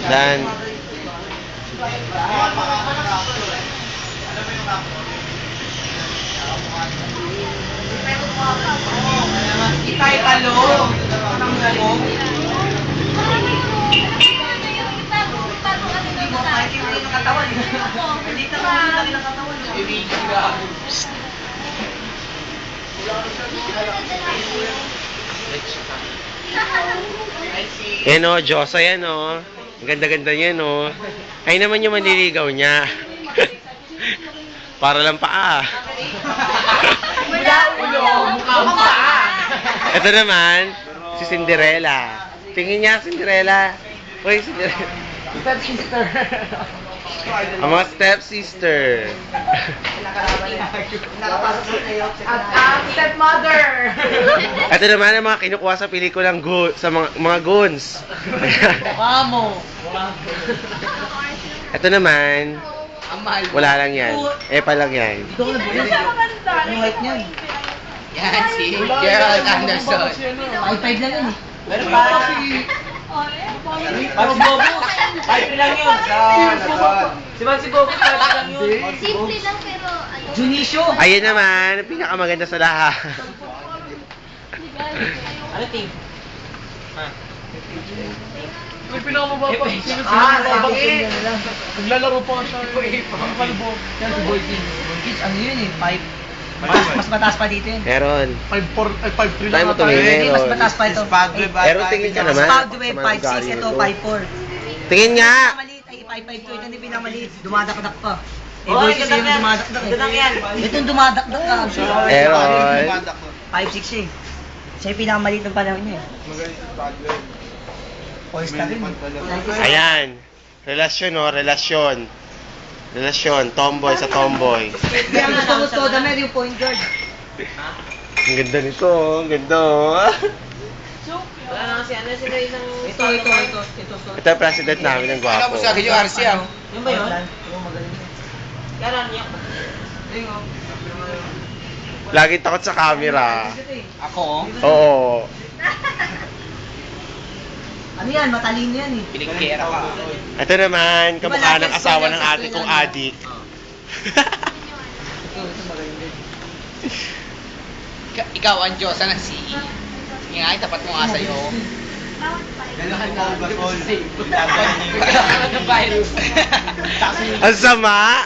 Dan. Itay talo. Anong talo? Yan o, Diyosa yan o. Ang ganda-ganda niya no. Ay naman yung manliligaw niya. Para lang paa. Mula ulo, mukhang paa. Ito naman, si Cinderella. Tingin niya, Cinderella. Uy, Cinderella. Step-sister. Ang mga step-sister. At ang stepmother. Ito naman ang mga kinukuha sa pelikulang sa mga goons. Mukha mo. Ito naman, wala lang yan. Epa lang yan. Ang height niyan. Yan si Gerald Anderson. 5'5 lang yun eh. Pero pa si... Mas Bobo. 5 lang yun. Si Mansi Bobo, 5 lang yun. Simple lang pero ano. Junicio. Ayan naman, ang pinakamaganda sa lahat. Ano team? May pinakamababa pa. Sino sige. Naglalaro pa siya. Ang kalbo. Yan si Boy Kids. Boy Kids, ano yun eh? 5. Mas mataas pa dito yun. Meron. 5'4", ay 5'3" Tayo mo lang tayo. tumingin. Hindi, mas mataas pa ito. Meron tingin ka naman. Spaldweb, Sa mga 5'6", ugali ito nito. 5'4". Tingin nga! Pinamaliit ay 5'5 to, ito hindi pinamaliit. Dumadakdak pa. Eh, Boy Kids yung dumadakdak eh. Ito yung dumadakdak ka. Meron. 5'6" eh. Siya yung pinakamaliit ng panahon niya eh. Oyster rin. Ayan. Relasyon o, relasyon. Relasyon, tomboy sa tomboy. Kaya ang gusto ko dami yung point guard. Ang ganda nito, ang ganda oh. Wala na kasi ano sila isang... Ito. Ito ang president namin, ang Wala gwapo. mo sa akin yung RC ah. Yung ba yun? Oo, magaling. Kaya lang niya. Laging takot sa camera. Ako Oo. Ano yan? Matalino yan eh. pinigkera ka. Ito naman, kamukha ng asawa ng ate kong adik. Ito magaling din. Ikaw ang Diyosa ng CE. Sige nga, tapat mo nga sa'yo. Ang sama!